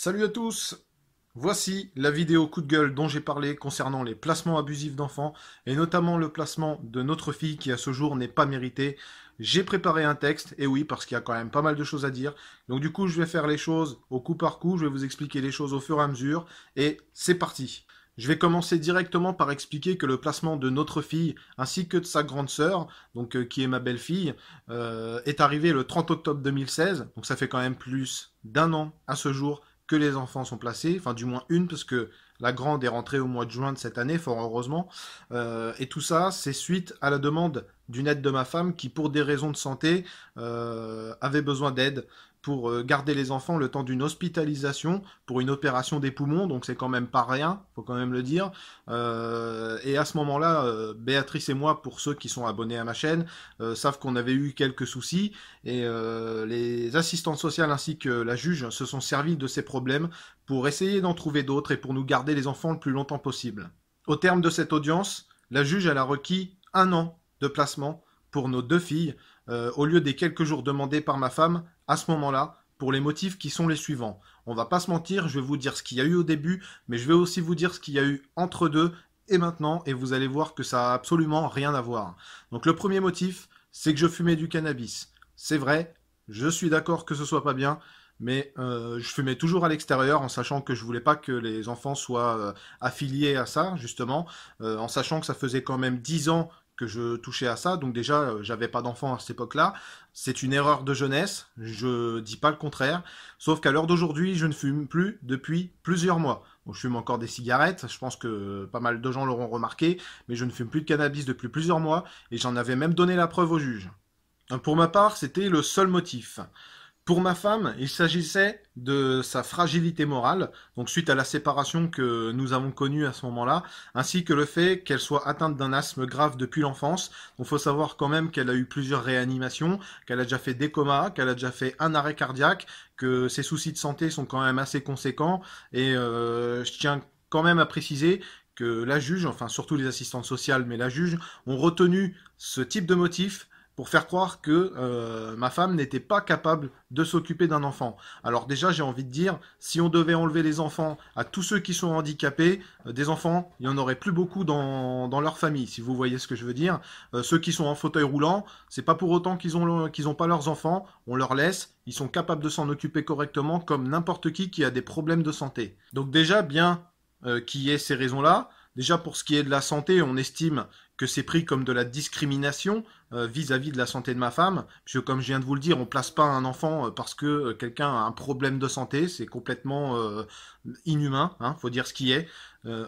Salut à tous! Voici la vidéo coup de gueule dont j'ai parlé concernant les placements abusifs d'enfants et notamment le placement de notre fille qui à ce jour n'est pas mérité. J'ai préparé un texte, et oui parce qu'il y a quand même pas mal de choses à dire. Donc du coup je vais faire les choses au coup par coup, je vais vous expliquer les choses au fur et à mesure et c'est parti! Je vais commencer directement par expliquer que le placement de notre fille ainsi que de sa grande sœur, donc qui est ma belle-fille, est arrivé le 30 octobre 2016. Donc ça fait quand même plus d'un an à ce jour que les enfants sont placés, enfin du moins une parce que la grande est rentrée au mois de juin de cette année, fort heureusement. Et tout ça, c'est suite à la demande d'une aide de ma femme qui, pour des raisons de santé, avait besoin d'aide pour garder les enfants le temps d'une hospitalisation pour une opération des poumons, donc c'est quand même pas rien, faut quand même le dire. Et à ce moment-là, Béatrice et moi, pour ceux qui sont abonnés à ma chaîne, savent qu'on avait eu quelques soucis, et les assistantes sociales ainsi que la juge se sont servis de ces problèmes pour essayer d'en trouver d'autres et pour nous garder les enfants le plus longtemps possible. Au terme de cette audience, la juge elle a requis un an de placement pour nos deux filles, au lieu des quelques jours demandés par ma femme à ce moment-là, pour les motifs qui sont les suivants. On va pas se mentir, je vais vous dire ce qu'il y a eu au début, mais je vais aussi vous dire ce qu'il y a eu entre deux et maintenant, et vous allez voir que ça a absolument rien à voir. Donc le premier motif, c'est que je fumais du cannabis. C'est vrai, je suis d'accord que ce soit pas bien, mais je fumais toujours à l'extérieur en sachant que je voulais pas que les enfants soient affiliés à ça, justement, en sachant que ça faisait quand même 10 ans que je touchais à ça, donc déjà j'avais pas d'enfant à cette époque-là. C'est une erreur de jeunesse, je dis pas le contraire, sauf qu'à l'heure d'aujourd'hui, je ne fume plus depuis plusieurs mois. Bon, je fume encore des cigarettes, je pense que pas mal de gens l'auront remarqué, mais je ne fume plus de cannabis depuis plusieurs mois, et j'en avais même donné la preuve au juge. Pour ma part, c'était le seul motif. Pour ma femme, il s'agissait de sa fragilité morale, donc suite à la séparation que nous avons connue à ce moment-là, ainsi que le fait qu'elle soit atteinte d'un asthme grave depuis l'enfance. Donc il faut savoir quand même qu'elle a eu plusieurs réanimations, qu'elle a déjà fait des comas, qu'elle a déjà fait un arrêt cardiaque, que ses soucis de santé sont quand même assez conséquents, et je tiens quand même à préciser que la juge, enfin surtout les assistantes sociales, mais la juge, ont retenu ce type de motif pour faire croire que ma femme n'était pas capable de s'occuper d'un enfant. Alors déjà, j'ai envie de dire, si on devait enlever les enfants à tous ceux qui sont handicapés, des enfants, il n'y en aurait plus beaucoup dans leur famille, si vous voyez ce que je veux dire. Ceux qui sont en fauteuil roulant, c'est pas pour autant qu'ils ont pas leurs enfants, on leur laisse, ils sont capables de s'en occuper correctement comme n'importe qui a des problèmes de santé. Donc déjà, bien qu'il y ait ces raisons-là, déjà pour ce qui est de la santé, on estime que c'est pris comme de la discrimination vis-à-vis de la santé de ma femme, puisque comme je viens de vous le dire, on place pas un enfant parce que quelqu'un a un problème de santé, c'est complètement inhumain, hein, faut dire ce qui est.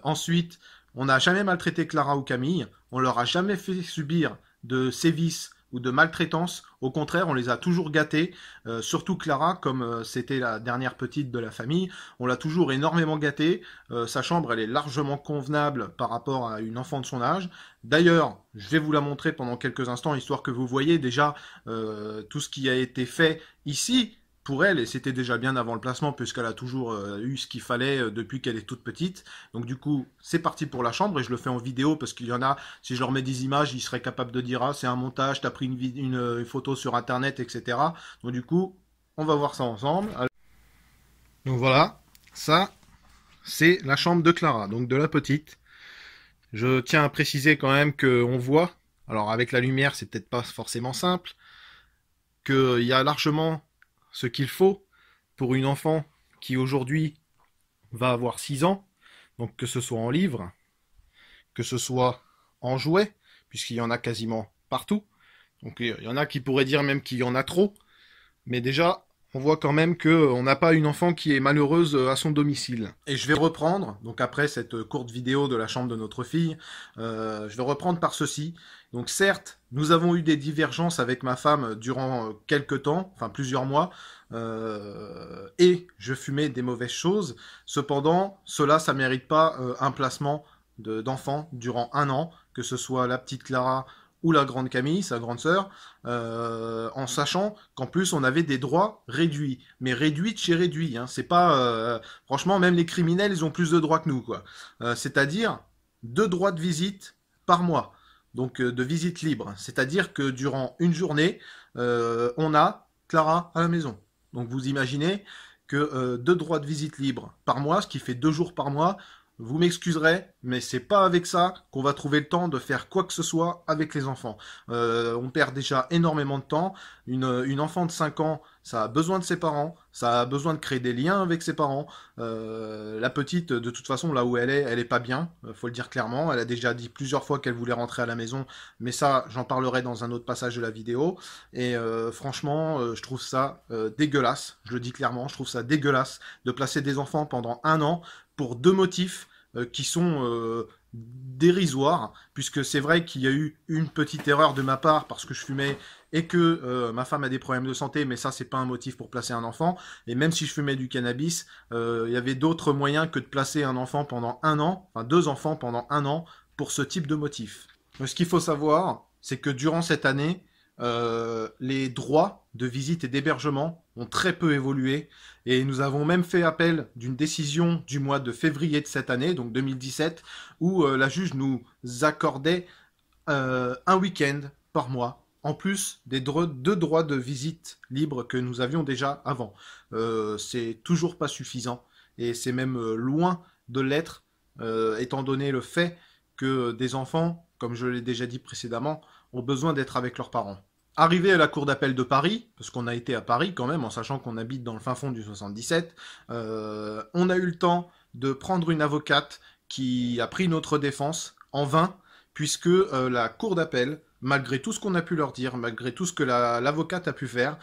Ensuite, on n'a jamais maltraité Clara ou Camille, on leur a jamais fait subir de sévices ou de maltraitance, au contraire, on les a toujours gâtés, surtout Clara, comme c'était la dernière petite de la famille, on l'a toujours énormément gâtée, sa chambre elle est largement convenable par rapport à une enfant de son âge. D'ailleurs, je vais vous la montrer pendant quelques instants, histoire que vous voyez déjà tout ce qui a été fait ici, pour elle, et c'était déjà bien avant le placement, puisqu'elle a toujours eu ce qu'il fallait depuis qu'elle est toute petite. Donc du coup, c'est parti pour la chambre, et je le fais en vidéo, parce qu'il y en a, si je leur mets des images, ils seraient capables de dire « Ah, c'est un montage, t'as pris une photo sur Internet, etc. » Donc du coup, on va voir ça ensemble. Donc voilà, ça, c'est la chambre de Clara, donc de la petite. Je tiens à préciser quand même qu'on voit, alors avec la lumière, c'est peut-être pas forcément simple, qu'il y a largement ce qu'il faut pour une enfant qui aujourd'hui va avoir 6 ans, donc que ce soit en livres, que ce soit en jouets, puisqu'il y en a quasiment partout. Donc il y en a qui pourraient dire même qu'il y en a trop, mais déjà on voit quand même qu'on n'a pas une enfant qui est malheureuse à son domicile. Et je vais reprendre, donc après cette courte vidéo de la chambre de notre fille, je vais reprendre par ceci. Donc certes, nous avons eu des divergences avec ma femme durant quelques temps, enfin plusieurs mois, et je fumais des mauvaises choses. Cependant, cela, ça mérite pas un placement d'enfant durant un an, que ce soit la petite Clara ou la grande Camille, sa grande sœur, en sachant qu'en plus on avait des droits réduits, mais réduits de chez réduits. Hein. C'est pas, franchement, même les criminels, ils ont plus de droits que nous, quoi. C'est-à-dire 2 droits de visite par mois, donc de visite libre. C'est-à-dire que durant une journée, on a Clara à la maison. Donc vous imaginez que 2 droits de visite libres par mois, ce qui fait 2 jours par mois. Vous m'excuserez, mais c'est pas avec ça qu'on va trouver le temps de faire quoi que ce soit avec les enfants. On perd déjà énormément de temps. Une enfant de 5 ans, ça a besoin de ses parents, ça a besoin de créer des liens avec ses parents. La petite, de toute façon, là où elle est pas bien, faut le dire clairement. Elle a déjà dit plusieurs fois qu'elle voulait rentrer à la maison, mais ça, j'en parlerai dans un autre passage de la vidéo. Et franchement, je trouve ça dégueulasse. Je le dis clairement, je trouve ça dégueulasse de placer des enfants pendant 1 an pour 2 motifs qui sont dérisoires, puisque c'est vrai qu'il y a eu une petite erreur de ma part parce que je fumais et que ma femme a des problèmes de santé, mais ça c'est pas un motif pour placer un enfant. Et même si je fumais du cannabis, il y avait d'autres moyens que de placer un enfant pendant 1 an, enfin 2 enfants pendant 1 an pour ce type de motif. Ce qu'il faut savoir, c'est que durant cette année, les droits de visite et d'hébergement ont très peu évolué et nous avons même fait appel d'une décision du mois de février de cette année, donc 2017, où la juge nous accordait un week-end par mois, en plus des 2 droits de visite libres que nous avions déjà avant. C'est toujours pas suffisant et c'est même loin de l'être, étant donné le fait que des enfants, comme je l'ai déjà dit précédemment, ont besoin d'être avec leurs parents. Arrivé à la cour d'appel de Paris, parce qu'on a été à Paris quand même, en sachant qu'on habite dans le fin fond du 77, on a eu le temps de prendre une avocate qui a pris notre défense en vain, puisque la cour d'appel, malgré tout ce qu'on a pu leur dire, malgré tout ce que l'avocate a pu faire,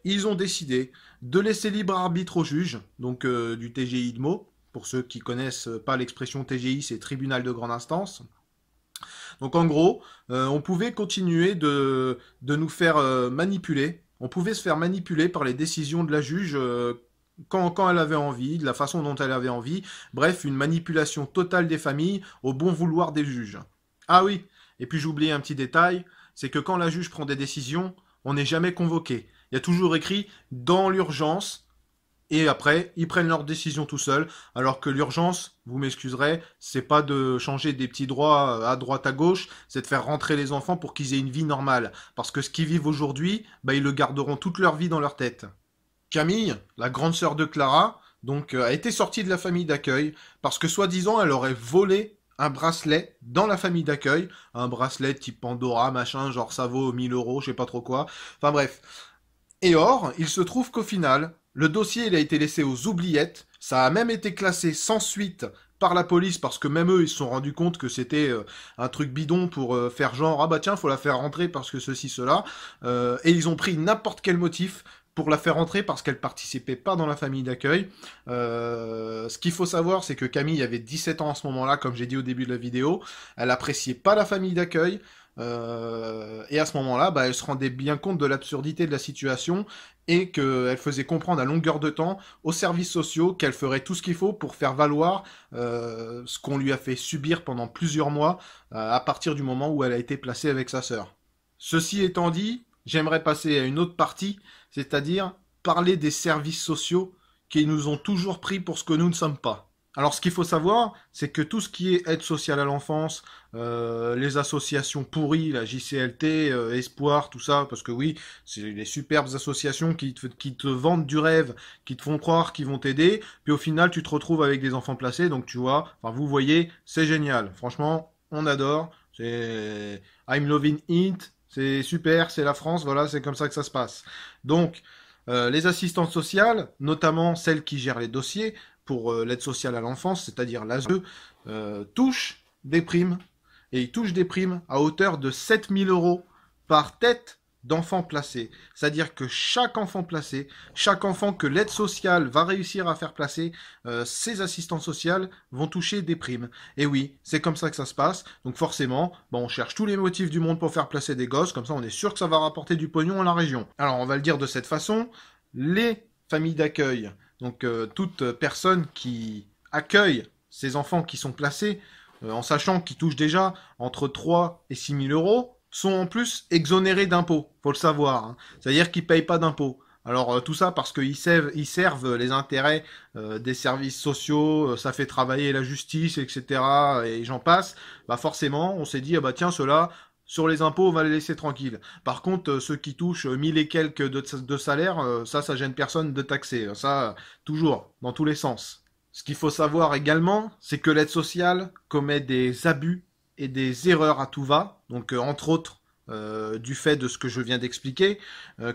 ils ont décidé de laisser libre arbitre au juge, donc du TGI de Meaux. Pour ceux qui connaissent pas l'expression TGI, c'est tribunal de grande instance. Donc en gros, on pouvait continuer de nous faire manipuler. On pouvait se faire manipuler par les décisions de la juge quand elle avait envie, de la façon dont elle avait envie. Bref, une manipulation totale des familles au bon vouloir des juges. Ah oui, et puis j'oubliais un petit détail, c'est que quand la juge prend des décisions, on n'est jamais convoqué. Il y a toujours écrit « dans l'urgence », et après, ils prennent leurs décisions tout seuls, alors que l'urgence, vous m'excuserez, c'est pas de changer des petits droits à droite à gauche, c'est de faire rentrer les enfants pour qu'ils aient une vie normale. Parce que ce qu'ils vivent aujourd'hui, bah, ils le garderont toute leur vie dans leur tête. Camille, la grande sœur de Clara, donc a été sortie de la famille d'accueil, parce que soi-disant, elle aurait volé un bracelet dans la famille d'accueil, un bracelet type Pandora, machin, genre ça vaut 1000 euros, je sais pas trop quoi. Enfin bref. Et or, il se trouve qu'au final, le dossier il a été laissé aux oubliettes, ça a même été classé sans suite par la police parce que même eux ils se sont rendus compte que c'était un truc bidon pour faire genre ah bah tiens faut la faire rentrer parce que ceci cela et ils ont pris n'importe quel motif pour la faire rentrer parce qu'elle participait pas dans la famille d'accueil. Ce qu'il faut savoir, c'est que Camille avait 17 ans à ce moment-là, comme j'ai dit au début de la vidéo. Elle appréciait pas la famille d'accueil. Et à ce moment-là, bah, elle se rendait bien compte de l'absurdité de la situation et qu'elle faisait comprendre à longueur de temps aux services sociaux qu'elle ferait tout ce qu'il faut pour faire valoir ce qu'on lui a fait subir pendant plusieurs mois à partir du moment où elle a été placée avec sa sœur. Ceci étant dit, j'aimerais passer à une autre partie, c'est-à-dire parler des services sociaux qui nous ont toujours pris pour ce que nous ne sommes pas. Alors ce qu'il faut savoir, c'est que tout ce qui est aide sociale à l'enfance, les associations pourries, la JCLT, Espoir, tout ça, parce que oui, c'est les superbes associations qui te vendent du rêve, qui te font croire qu'ils vont t'aider, puis au final tu te retrouves avec des enfants placés, donc tu vois, enfin vous voyez, c'est génial. Franchement, on adore, c'est I'm loving it, c'est super, c'est la France, voilà, c'est comme ça que ça se passe. Donc, les assistantes sociales, notamment celles qui gèrent les dossiers pour l'aide sociale à l'enfance, c'est-à-dire l'ASE, touchent des primes, et ils touchent des primes à hauteur de 7000 euros par tête d'enfants placés. C'est-à-dire que chaque enfant placé, chaque enfant que l'aide sociale va réussir à faire placer, ces assistantes sociales vont toucher des primes. Et oui, c'est comme ça que ça se passe. Donc forcément, on cherche tous les motifs du monde pour faire placer des gosses, comme ça on est sûr que ça va rapporter du pognon à la région. Alors on va le dire de cette façon, les familles d'accueil, donc toute personne qui accueille ces enfants qui sont placés, en sachant qu'ils touchent déjà entre 3 et 6 000 euros, sont en plus exonérés d'impôts, faut le savoir. Hein. C'est-à-dire qu'ils payent pas d'impôts. Alors tout ça parce qu'ils servent les intérêts des services sociaux, ça fait travailler la justice, etc. Et j'en passe. Bah forcément, on s'est dit ah bah tiens ceux-là, sur les impôts, on va les laisser tranquilles. Par contre, ceux qui touchent 1000 et quelques de salaire, ça gêne personne de taxer. Ça, toujours, dans tous les sens. Ce qu'il faut savoir également, c'est que l'aide sociale commet des abus et des erreurs à tout va. Donc, entre autres, du fait de ce que je viens d'expliquer,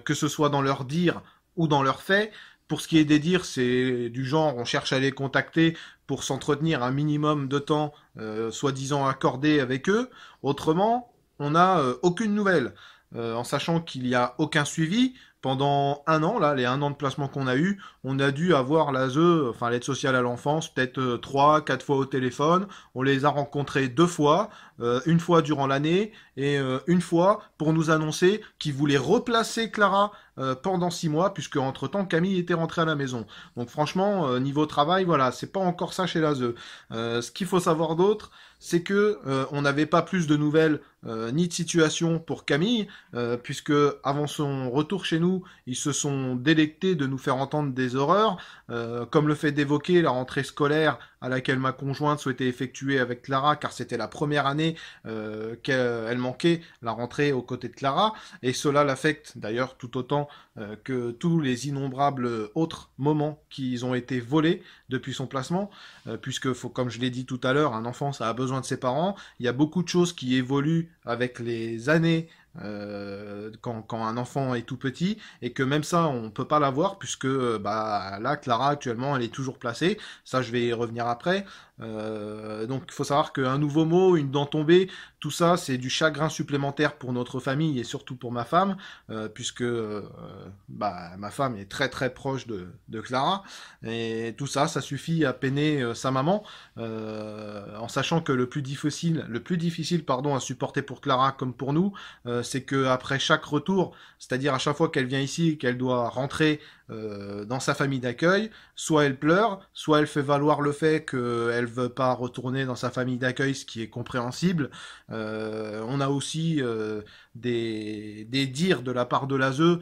que ce soit dans leur dire ou dans leurs faits. Pour ce qui est des dires, c'est du genre, on cherche à les contacter pour s'entretenir un minimum de temps, soi-disant accordé avec eux. Autrement, on n'a aucune nouvelle, en sachant qu'il n'y a aucun suivi. Pendant un an, là, les un an de placement qu'on a eu, on a dû avoir l'ASE, enfin l'aide sociale à l'enfance, peut-être 3, 4 fois au téléphone. On les a rencontrés 2 fois, une fois durant l'année et une fois pour nous annoncer qu'ils voulaient replacer Clara pendant 6 mois, puisque entre-temps Camille était rentrée à la maison. Donc franchement, niveau travail, voilà, c'est pas encore ça chez l'ASE. Ce qu'il faut savoir d'autre, c'est que on n'avait pas plus de nouvelles ni de situation pour Camille, puisque avant son retour chez nous, ils se sont délectés de nous faire entendre des horreurs, comme le fait d'évoquer la rentrée scolaire à laquelle ma conjointe souhaitait effectuer avec Clara, car c'était la première année qu'elle manquait la rentrée aux côtés de Clara, et cela l'affecte d'ailleurs tout autant que tous les innombrables autres moments qui ont été volés depuis son placement, puisque, comme je l'ai dit tout à l'heure, un enfant ça a besoin de ses parents, il y a beaucoup de choses qui évoluent avec les années, quand un enfant est tout petit, et que même ça on peut pas l'avoir, puisque là Clara actuellement elle est toujours placée, ça je vais y revenir après. Donc il faut savoir qu'un nouveau mot, une dent tombée, tout ça c'est du chagrin supplémentaire pour notre famille et surtout pour ma femme, puisque ma femme est très très proche de Clara, et tout ça suffit à peiner sa maman, en sachant que le plus difficile pardon, à supporter pour Clara comme pour nous, c'est que après chaque retour, c'est-à-dire à chaque fois qu'elle vient ici et qu'elle doit rentrer dans sa famille d'accueil, soit elle pleure, soit elle fait valoir le fait qu'elle veut pas retourner dans sa famille d'accueil, ce qui est compréhensible. On a aussi des dires de la part de l'ASE,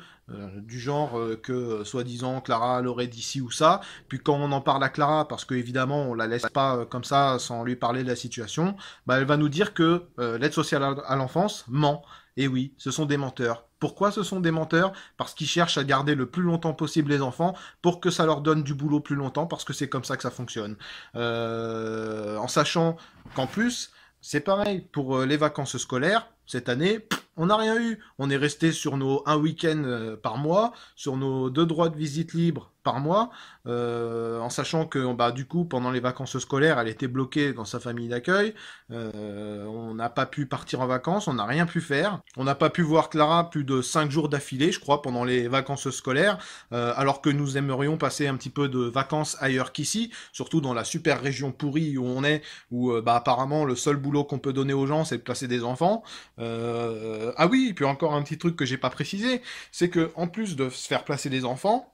du genre que soi-disant Clara l'aurait dit ci ou ça, puis quand on en parle à Clara, parce que évidemment on la laisse pas comme ça sans lui parler de la situation, elle va nous dire que l'aide sociale à l'enfance ment. Et oui, ce sont des menteurs. Pourquoi ce sont des menteurs? Parce qu'ils cherchent à garder le plus longtemps possible les enfants pour que ça leur donne du boulot plus longtemps, parce que c'est comme ça que ça fonctionne. En sachant qu'en plus, c'est pareil pour les vacances scolaires. Cette année, on n'a rien eu. On est resté sur nos un week-end par mois, sur nos 2 droits de visite libres par mois, en sachant que du coup, pendant les vacances scolaires, elle était bloquée dans sa famille d'accueil. On n'a pas pu partir en vacances, on n'a rien pu faire. On n'a pas pu voir Clara plus de 5 jours d'affilée, je crois, pendant les vacances scolaires, alors que nous aimerions passer un petit peu de vacances ailleurs qu'ici, surtout dans la super région pourrie où on est, où apparemment le seul boulot qu'on peut donner aux gens, c'est de placer des enfants. Ah oui, et puis encore un petit truc que j'ai pas précisé, c'est que en plus de se faire placer des enfants,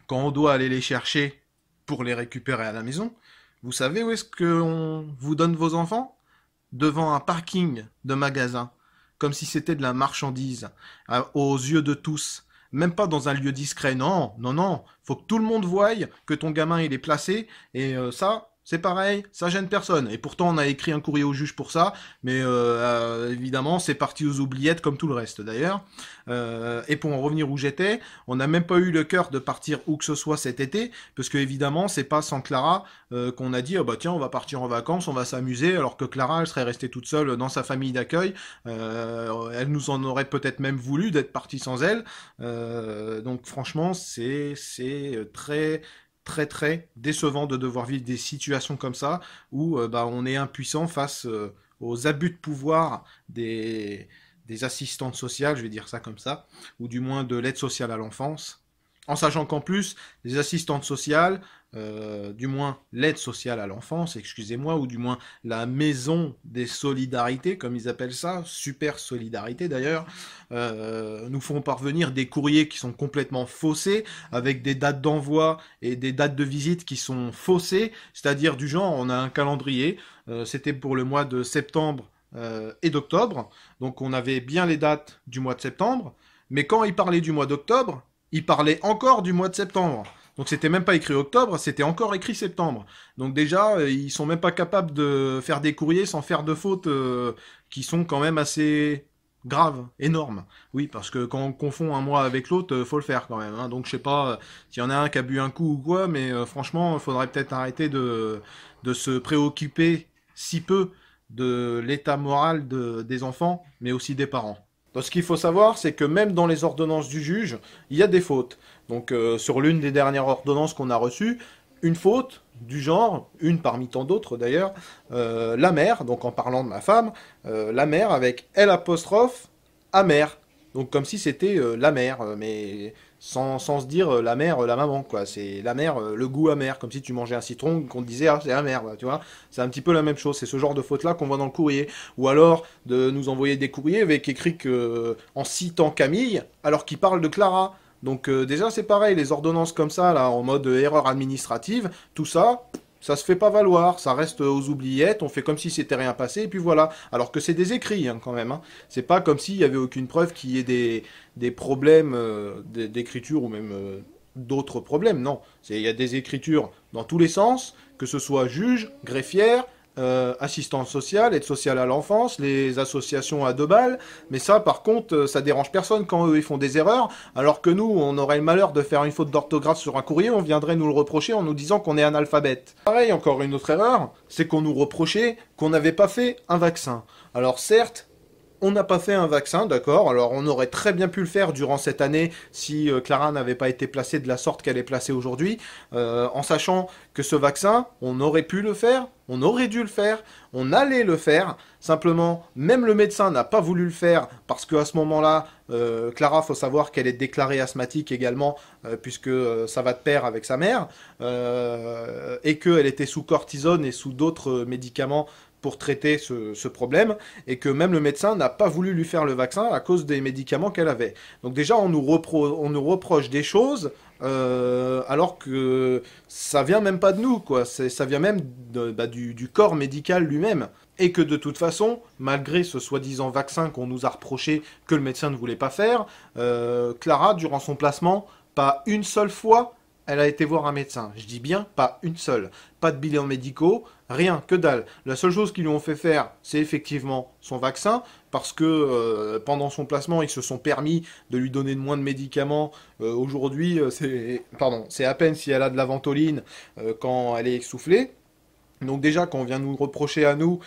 quand on doit aller les chercher pour les récupérer à la maison, vous savez où est-ce qu'on vous donne vos enfants? Devant un parking de magasin, comme si c'était de la marchandise, aux yeux de tous. Même pas dans un lieu discret, non, non, non. Faut que tout le monde voie que ton gamin il est placé, et ça, c'est pareil, ça gêne personne. Et pourtant, on a écrit un courrier au juge pour ça, mais évidemment, c'est parti aux oubliettes comme tout le reste d'ailleurs. Et pour en revenir où j'étais, on n'a même pas eu le cœur de partir où que ce soit cet été, parce que évidemment, c'est pas sans Clara qu'on a dit tiens, on va partir en vacances, on va s'amuser, alors que Clara, elle serait restée toute seule dans sa famille d'accueil. Elle nous en aurait peut-être même voulu d'être partie sans elle. Donc franchement, c'est très très très décevant de devoir vivre des situations comme ça où on est impuissant face aux abus de pouvoir des assistantes sociales, je vais dire ça comme ça, ou du moins de l'aide sociale à l'enfance, en sachant qu'en plus, les assistantes sociales, du moins l'aide sociale à l'enfance, excusez-moi, ou du moins la maison des solidarités, comme ils appellent ça, super solidarité d'ailleurs, nous font parvenir des courriers qui sont complètement faussés, avec des dates d'envoi et des dates de visite qui sont faussées, c'est-à-dire du genre, on a un calendrier, c'était pour le mois de septembre et d'octobre, donc on avait bien les dates du mois de septembre, mais quand il parlait du mois d'octobre, il parlait encore du mois de septembre. Donc c'était même pas écrit octobre, c'était encore écrit septembre. Donc déjà, ils sont même pas capables de faire des courriers sans faire de fautes qui sont quand même assez graves, énormes. Oui, parce que quand on confond un mois avec l'autre, faut le faire quand même, hein. Donc je sais pas s'il y en a un qui a bu un coup ou quoi, mais franchement, il faudrait peut-être arrêter de se préoccuper si peu de l'état moral des enfants, mais aussi des parents. Donc, ce qu'il faut savoir, c'est que même dans les ordonnances du juge, il y a des fautes. Donc sur l'une des dernières ordonnances qu'on a reçues, une faute du genre, une parmi tant d'autres d'ailleurs, la mère, donc en parlant de ma femme, la mère avec L apostrophe amère. Donc comme si c'était la mère, mais sans se dire la mère, la maman, quoi. C'est la mère, le goût amer, comme si tu mangeais un citron, qu'on te disait, ah, c'est amer, bah, tu vois. C'est un petit peu la même chose, c'est ce genre de faute-là qu'on voit dans le courrier. Ou alors, de nous envoyer des courriers avec écrit que, en citant Camille, alors qu'il parle de Clara. Donc déjà, c'est pareil, les ordonnances comme ça, là, en mode erreur administrative, tout ça, ça se fait pas valoir, ça reste aux oubliettes, on fait comme si c'était rien passé, et puis voilà. Alors que c'est des écrits, hein, quand même, hein. C'est pas comme s'il y avait aucune preuve qu'il y ait des problèmes d'écriture ou même d'autres problèmes, non. Il y a des écritures dans tous les sens, que ce soit juge, greffière, assistante sociale, aide sociale à l'enfance, les associations à 2 balles, mais ça par contre ça dérange personne quand eux ils font des erreurs, alors que nous on aurait le malheur de faire une faute d'orthographe sur un courrier, on viendrait nous le reprocher en nous disant qu'on est analphabète. Pareil, encore une autre erreur, c'est qu'on nous reprochait qu'on n'avait pas fait un vaccin. Alors certes, on n'a pas fait un vaccin, d'accord. Alors on aurait très bien pu le faire durant cette année si Clara n'avait pas été placée de la sorte qu'elle est placée aujourd'hui, en sachant que ce vaccin, on aurait pu le faire, on aurait dû le faire, on allait le faire. Simplement, même le médecin n'a pas voulu le faire parce qu'à ce moment-là, Clara, faut savoir qu'elle est déclarée asthmatique également, puisque ça va de pair avec sa mère, et qu'elle était sous cortisone et sous d'autres médicaments pour traiter ce problème, et que même le médecin n'a pas voulu lui faire le vaccin à cause des médicaments qu'elle avait. Donc déjà, on nous reproche des choses, alors que ça vient même pas de nous, quoi. Ça vient même du corps médical lui-même. Et que de toute façon, malgré ce soi-disant vaccin qu'on nous a reproché que le médecin ne voulait pas faire, Clara, durant son placement, pas une seule fois, elle a été voir un médecin. Je dis bien pas une seule. Pas de bilans médicaux, rien, que dalle. La seule chose qu'ils lui ont fait faire, c'est effectivement son vaccin, parce que pendant son placement, ils se sont permis de lui donner moins de médicaments. Aujourd'hui, c'est à peine si elle a de la ventoline quand elle est essoufflée. Donc déjà, quand on vient nous reprocher à nous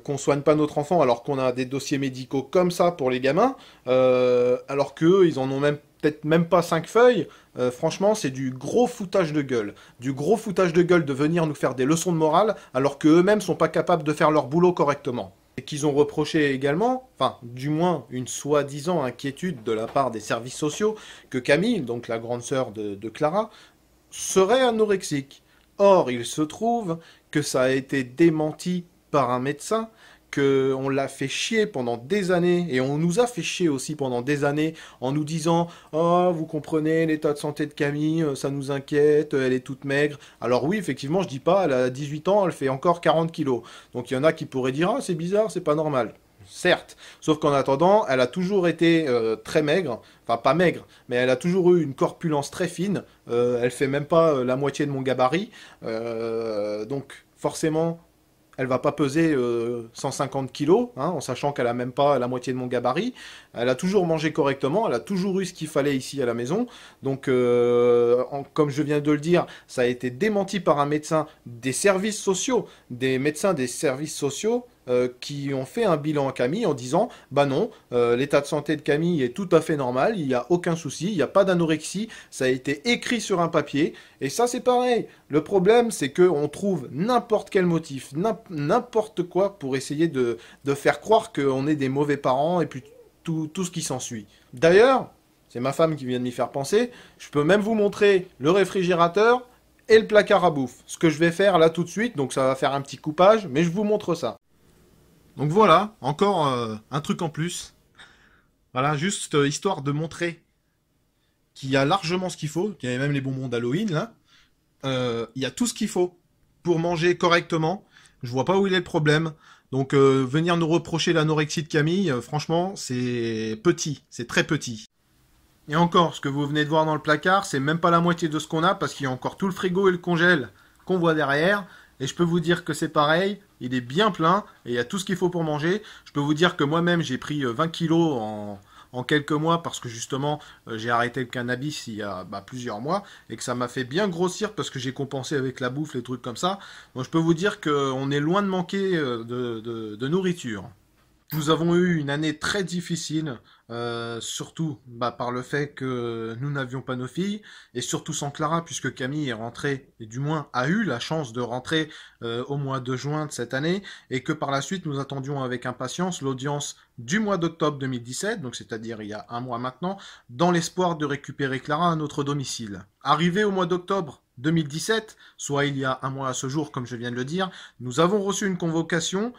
qu'on soigne pas notre enfant alors qu'on a des dossiers médicaux comme ça pour les gamins, alors qu'eux, ils en ont même peut-être même pas 5 feuilles, franchement, c'est du gros foutage de gueule. Du gros foutage de gueule de venir nous faire des leçons de morale alors qu'eux-mêmes sont pas capables de faire leur boulot correctement. Et qu'ils ont reproché également, enfin, du moins une soi-disant inquiétude de la part des services sociaux, que Camille, donc la grande sœur de Clara, serait anorexique. Or, il se trouve que ça a été démenti par un médecin, qu'on l'a fait chier pendant des années, et on nous a fait chier aussi pendant des années, en nous disant « Oh, vous comprenez, l'état de santé de Camille, ça nous inquiète, elle est toute maigre. » Alors oui, effectivement, je dis pas, elle a 18 ans, elle fait encore 40 kilos. Donc il y en a qui pourraient dire « Ah, c'est bizarre, c'est pas normal. » Certes, sauf qu'en attendant, elle a toujours été très maigre, enfin pas maigre, mais elle a toujours eu une corpulence très fine, elle fait même pas la moitié de mon gabarit, donc forcément, elle va pas peser 150 kilos, hein, en sachant qu'elle a même pas la moitié de mon gabarit. Elle a toujours mangé correctement, elle a toujours eu ce qu'il fallait ici à la maison. Donc, comme je viens de le dire, ça a été démenti par un médecin des services sociaux, des médecins des services sociaux, qui ont fait un bilan à Camille en disant bah non, l'état de santé de Camille est tout à fait normal, il n'y a aucun souci, il n'y a pas d'anorexie, ça a été écrit sur un papier, et ça c'est pareil. Le problème c'est qu'on trouve n'importe quel motif, n'importe quoi pour essayer de faire croire qu'on est des mauvais parents et puis tout ce qui s'ensuit. D'ailleurs, c'est ma femme qui vient de m'y faire penser, je peux même vous montrer le réfrigérateur et le placard à bouffe. Ce que je vais faire là tout de suite, donc ça va faire un petit coupage, mais je vous montre ça. Donc voilà, encore un truc en plus. Voilà, juste histoire de montrer qu'il y a largement ce qu'il faut, qu'il y a même les bonbons d'Halloween là. Il y a tout ce qu'il faut pour manger correctement. Je vois pas où il est le problème. Donc venir nous reprocher l'anorexie de Camille, franchement, c'est petit, c'est très petit. Et encore, ce que vous venez de voir dans le placard, c'est même pas la moitié de ce qu'on a parce qu'il y a encore tout le frigo et le congèle qu'on voit derrière. Et je peux vous dire que c'est pareil, il est bien plein et il y a tout ce qu'il faut pour manger. Je peux vous dire que moi-même j'ai pris 20 kilos en quelques mois parce que justement j'ai arrêté le cannabis il y a plusieurs mois et que ça m'a fait bien grossir parce que j'ai compensé avec la bouffe, les trucs comme ça. Donc je peux vous dire qu'on est loin de manquer de nourriture. Nous avons eu une année très difficile, surtout par le fait que nous n'avions pas nos filles, et surtout sans Clara, puisque Camille est rentrée, et du moins a eu la chance de rentrer au mois de juin de cette année, et que par la suite nous attendions avec impatience l'audience du mois d'octobre 2017, donc c'est-à-dire il y a un mois maintenant, dans l'espoir de récupérer Clara à notre domicile. Arrivé au mois d'octobre 2017, soit il y a un mois à ce jour, comme je viens de le dire, nous avons reçu une convocation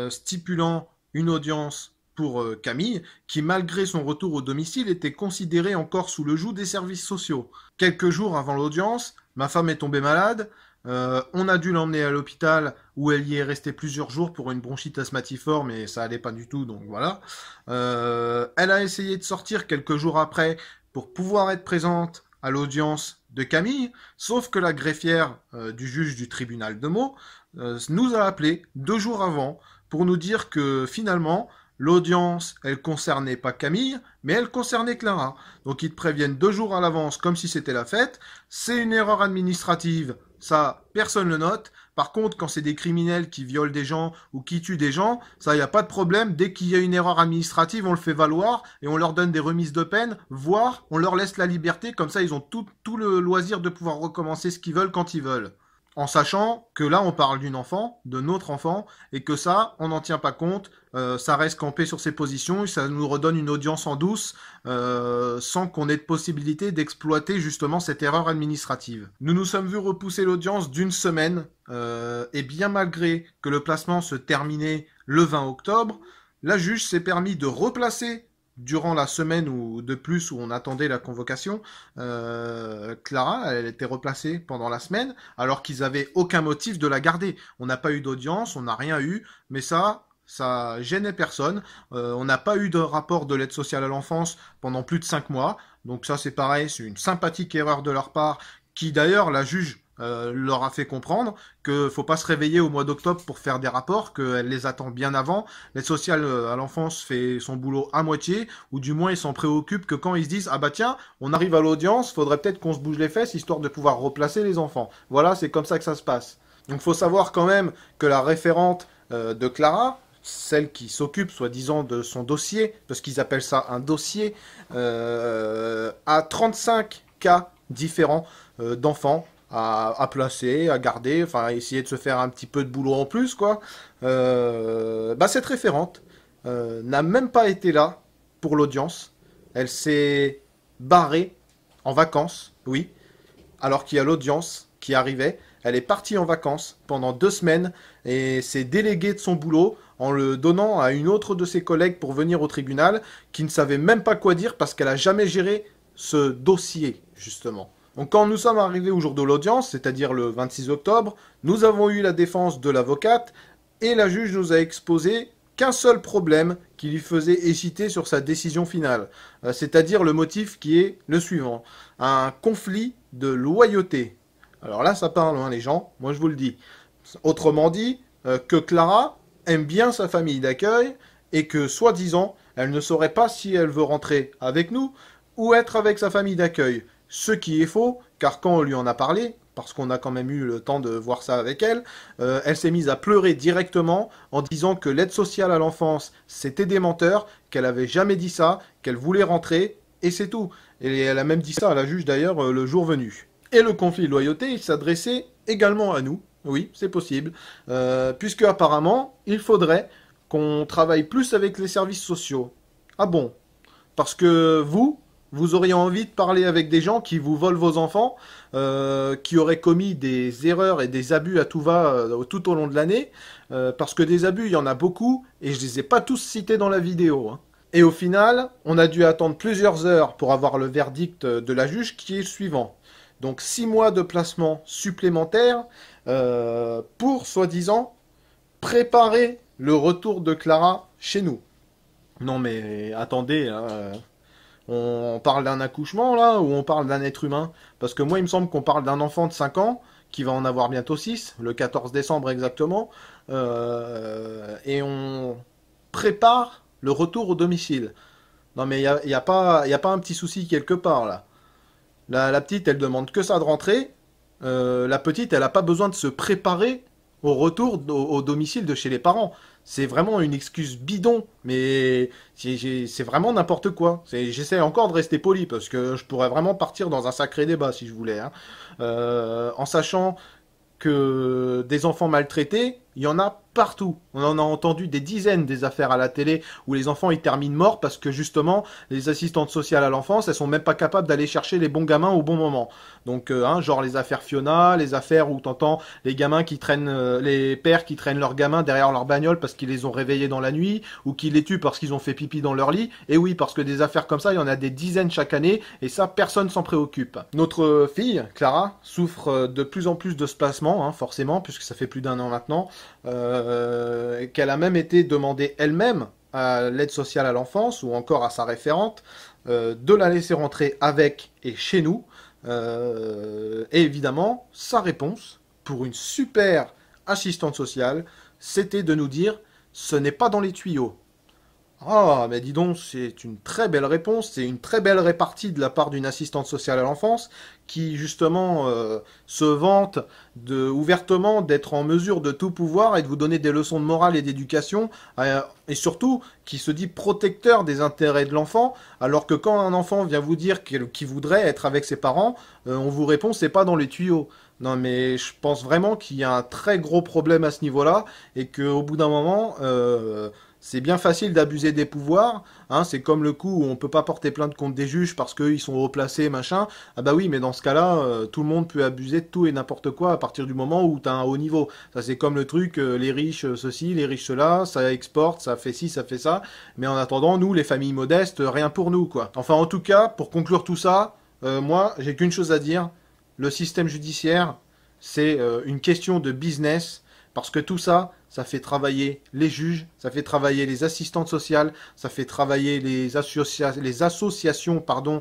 stipulant une audience pour Camille, qui malgré son retour au domicile était considérée encore sous le joug des services sociaux. Quelques jours avant l'audience, ma femme est tombée malade, on a dû l'emmener à l'hôpital où elle y est restée plusieurs jours pour une bronchite asthmatiforme et ça allait pas du tout, donc voilà. Elle a essayé de sortir quelques jours après pour pouvoir être présente à l'audience de Camille, sauf que la greffière du juge du tribunal de Meaux nous a appelé 2 jours avant pour nous dire que finalement, l'audience, elle concernait pas Camille, mais elle concernait Clara. Donc ils te préviennent 2 jours à l'avance comme si c'était la fête. C'est une erreur administrative, ça, personne le note. Par contre, quand c'est des criminels qui violent des gens ou qui tuent des gens, ça, il n'y a pas de problème. Dès qu'il y a une erreur administrative, on le fait valoir et on leur donne des remises de peine, voire on leur laisse la liberté. Comme ça, ils ont tout le loisir de pouvoir recommencer ce qu'ils veulent quand ils veulent. En sachant que là, on parle d'une enfant, de notre enfant, et que ça, on n'en tient pas compte, ça reste campé sur ses positions, et ça nous redonne une audience en douce, sans qu'on ait de possibilité d'exploiter justement cette erreur administrative. Nous nous sommes vus repousser l'audience d'une semaine, et bien malgré que le placement se terminait le 20 octobre, la juge s'est permis de replacer durant la semaine ou de plus où on attendait la convocation, Clara, elle était replacée pendant la semaine, alors qu'ils avaient aucun motif de la garder. On n'a pas eu d'audience, on n'a rien eu, mais ça gênait personne. On n'a pas eu de rapport de l'aide sociale à l'enfance pendant plus de 5 mois. Donc ça, c'est pareil, c'est une sympathique erreur de leur part, qui d'ailleurs, la juge leur a fait comprendre que faut pas se réveiller au mois d'octobre pour faire des rapports, qu'elle les attend bien avant. L'aide sociale à l'enfance fait son boulot à moitié, ou du moins ils s'en préoccupent que quand ils se disent ah bah tiens, on arrive à l'audience, faudrait peut-être qu'on se bouge les fesses histoire de pouvoir replacer les enfants. Voilà, c'est comme ça que ça se passe. Donc faut savoir quand même que la référente de Clara, celle qui s'occupe soi-disant de son dossier, parce qu'ils appellent ça un dossier, a 35 cas différents d'enfants à placer, à garder, enfin à essayer de se faire un petit peu de boulot en plus, quoi. Cette référente n'a même pas été là pour l'audience. Elle s'est barrée en vacances, oui, alors qu'il y a l'audience qui arrivait. Elle est partie en vacances pendant 2 semaines et s'est déléguée de son boulot en le donnant à une autre de ses collègues pour venir au tribunal qui ne savait même pas quoi dire parce qu'elle a jamais géré ce dossier, justement. Donc quand nous sommes arrivés au jour de l'audience, c'est-à-dire le 26 octobre, nous avons eu la défense de l'avocate et la juge nous a exposé qu'un seul problème qui lui faisait hésiter sur sa décision finale, c'est-à-dire le motif qui est le suivant, un conflit de loyauté. Alors là, ça parle, hein, les gens, moi je vous le dis. Autrement dit, que Clara aime bien sa famille d'accueil et que, soi-disant, elle ne saurait pas si elle veut rentrer avec nous ou être avec sa famille d'accueil. Ce qui est faux, car quand on lui en a parlé, parce qu'on a quand même eu le temps de voir ça avec elle, elle s'est mise à pleurer directement en disant que l'aide sociale à l'enfance, c'était des menteurs, qu'elle avait jamais dit ça, qu'elle voulait rentrer, et c'est tout. Et elle a même dit ça à la juge d'ailleurs le jour venu. Et le conflit de loyauté, il s'adressait également à nous, oui, c'est possible, puisque apparemment, il faudrait qu'on travaille plus avec les services sociaux. Ah bon? Parce que vous auriez envie de parler avec des gens qui vous volent vos enfants, qui auraient commis des erreurs et des abus à tout va tout au long de l'année, parce que des abus, il y en a beaucoup, et je les ai pas tous cités dans la vidéo. Hein. Et au final, on a dû attendre plusieurs heures pour avoir le verdict de la juge qui est le suivant. Donc 6 mois de placement supplémentaire pour, soi-disant, préparer le retour de Clara chez nous. Non mais attendez, hein, On parle d'un accouchement là ou on parle d'un être humain? Parce que moi il me semble qu'on parle d'un enfant de 5 ans qui va en avoir bientôt 6, le 14 décembre exactement, et on prépare le retour au domicile. Non mais y a pas un petit souci quelque part là. La petite elle demande que ça de rentrer. La petite elle a pas besoin de se préparer au retour au domicile de chez les parents. C'est vraiment une excuse bidon, mais c'est vraiment n'importe quoi. J'essaie encore de rester poli parce que je pourrais vraiment partir dans un sacré débat si je voulais, hein. En sachant que des enfants maltraités, il y en a partout. On en a entendu des dizaines des affaires à la télé où les enfants ils terminent morts parce que justement les assistantes sociales à l'enfance elles sont même pas capables d'aller chercher les bons gamins au bon moment. Donc genre les affaires Fiona, les affaires où t'entends les gamins qui traînent, les pères qui traînent leurs gamins derrière leur bagnole parce qu'ils les ont réveillés dans la nuit ou qui les tuent parce qu'ils ont fait pipi dans leur lit. Et oui, parce que des affaires comme ça il y en a des dizaines chaque année et ça personne s'en préoccupe. Notre fille Clara souffre de plus en plus de ce placement, hein, forcément puisque ça fait plus d'1 an maintenant. Qu'elle a même été demandée elle-même à l'aide sociale à l'enfance ou encore à sa référente de la laisser rentrer avec et chez nous. Et évidemment, sa réponse pour une super assistante sociale, c'était de nous dire ce n'est pas dans les tuyaux. Ah, mais dis donc, c'est une très belle réponse, c'est une très belle répartie de la part d'une assistante sociale à l'enfance qui justement se vante ouvertement d'être en mesure de tout pouvoir et de vous donner des leçons de morale et d'éducation et surtout qui se dit protecteur des intérêts de l'enfant alors que quand un enfant vient vous dire qu'il voudrait être avec ses parents, on vous répond c'est pas dans les tuyaux. Non mais je pense vraiment qu'il y a un très gros problème à ce niveau-là et qu'au bout d'un moment c'est bien facile d'abuser des pouvoirs, hein, c'est comme le coup où on peut pas porter plainte contre des juges parce qu'ils sont haut placés, machin. Ah bah oui, mais dans ce cas-là, tout le monde peut abuser de tout et n'importe quoi à partir du moment où tu as un haut niveau. Ça c'est comme le truc, les riches ceci, les riches cela, ça exporte, ça fait ci, ça fait ça. Mais en attendant, nous, les familles modestes, rien pour nous, quoi. Enfin, en tout cas, pour conclure tout ça, moi, j'ai qu'une chose à dire. Le système judiciaire, c'est une question de business. Parce que tout ça, ça fait travailler les juges, ça fait travailler les assistantes sociales, ça fait travailler les associations pardon,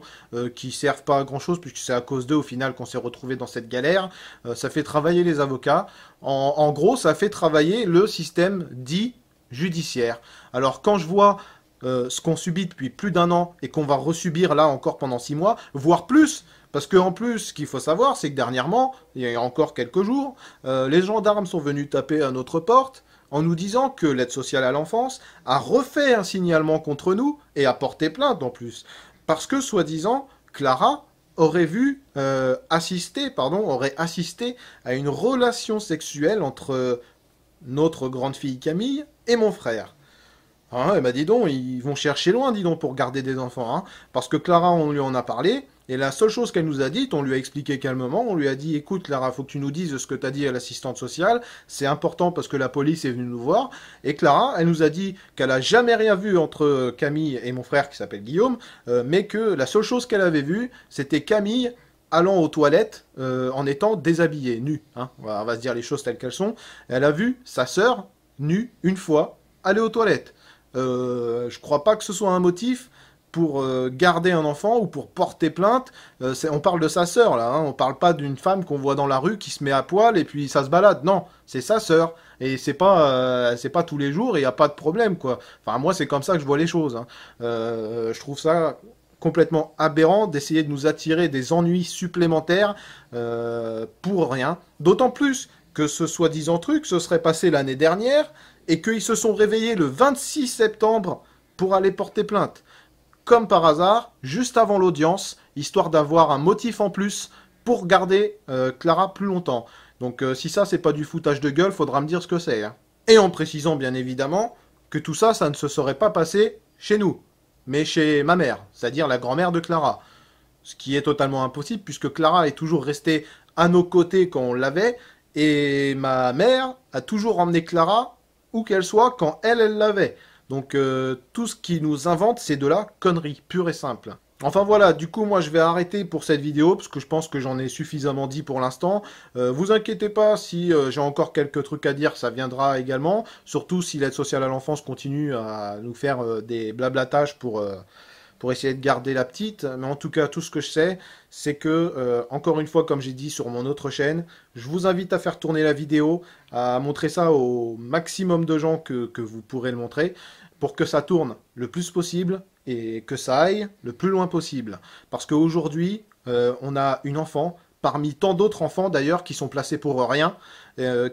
qui servent pas à grand chose, puisque c'est à cause d'eux au final qu'on s'est retrouvé dans cette galère. Ça fait travailler les avocats. En gros, ça fait travailler le système dit judiciaire. Alors quand je vois ce qu'on subit depuis plus d'1 an et qu'on va resubir là encore pendant 6 mois, voire plus, parce qu'en plus, ce qu'il faut savoir, c'est que dernièrement, il y a encore quelques jours, les gendarmes sont venus taper à notre porte en nous disant que l'aide sociale à l'enfance a refait un signalement contre nous et a porté plainte en plus. Parce que, soi-disant, Clara aurait aurait assisté à une relation sexuelle entre notre grande fille Camille et mon frère. Ah, bah dis donc, ils vont chercher loin, dis donc, pour garder des enfants, hein. Parce que Clara, on lui en a parlé, et la seule chose qu'elle nous a dite, on lui a expliqué calmement, on lui a dit, écoute Clara, faut que tu nous dises ce que t'as dit à l'assistante sociale, c'est important parce que la police est venue nous voir, et Clara, elle nous a dit qu'elle a jamais rien vu entre Camille et mon frère qui s'appelle Guillaume, mais que la seule chose qu'elle avait vue, c'était Camille allant aux toilettes en étant déshabillée, nue, hein. On va se dire les choses telles qu'elles sont. Elle a vu sa sœur, nue, une fois, aller aux toilettes. Je crois pas que ce soit un motif pour garder un enfant ou pour porter plainte. On parle de sa sœur là, hein, on parle pas d'une femme qu'on voit dans la rue qui se met à poil et puis ça se balade. Non, c'est sa sœur et c'est pas tous les jours et y a pas de problème quoi. Enfin moi c'est comme ça que je vois les choses, hein. Je trouve ça complètement aberrant d'essayer de nous attirer des ennuis supplémentaires pour rien. D'autant plus que ce soi-disant truc se serait passé l'année dernière et qu'ils se sont réveillés le 26 septembre pour aller porter plainte. Comme par hasard, juste avant l'audience, histoire d'avoir un motif en plus pour garder Clara plus longtemps. Donc si ça c'est pas du foutage de gueule, faudra me dire ce que c'est, hein. Et en précisant bien évidemment que tout ça, ça ne se serait pas passé chez nous, mais chez ma mère, c'est-à-dire la grand-mère de Clara. Ce qui est totalement impossible puisque Clara est toujours restée à nos côtés quand on l'avait, et ma mère a toujours emmené Clara où qu'elle soit quand elle l'avait. Donc tout ce qui nous invente, c'est de la connerie, pure et simple. Enfin voilà, du coup moi je vais arrêter pour cette vidéo, parce que je pense que j'en ai suffisamment dit pour l'instant. Vous inquiétez pas, si j'ai encore quelques trucs à dire, ça viendra également. Surtout si l'aide sociale à l'enfance continue à nous faire des blablatages pour essayer de garder la petite. Mais en tout cas, tout ce que je sais, c'est que, encore une fois, comme j'ai dit sur mon autre chaîne, je vous invite à faire tourner la vidéo, à montrer ça au maximum de gens que vous pourrez le montrer, pour que ça tourne le plus possible et que ça aille le plus loin possible. Parce qu'aujourd'hui, on a une enfant, parmi tant d'autres enfants d'ailleurs, qui sont placés pour rien,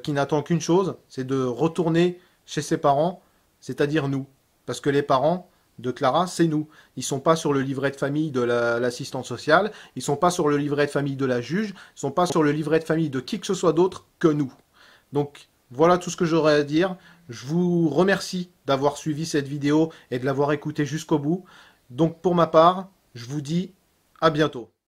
qui n'attend qu'une chose, c'est de retourner chez ses parents, c'est-à-dire nous. Parce que les parents de Clara, c'est nous. Ils sont pas sur le livret de famille de l'assistante sociale, ils sont pas sur le livret de famille de la juge, ils sont pas sur le livret de famille de qui que ce soit d'autre que nous. Donc voilà tout ce que j'aurais à dire. Je vous remercie d'avoir suivi cette vidéo et de l'avoir écoutée jusqu'au bout. Donc pour ma part, je vous dis à bientôt.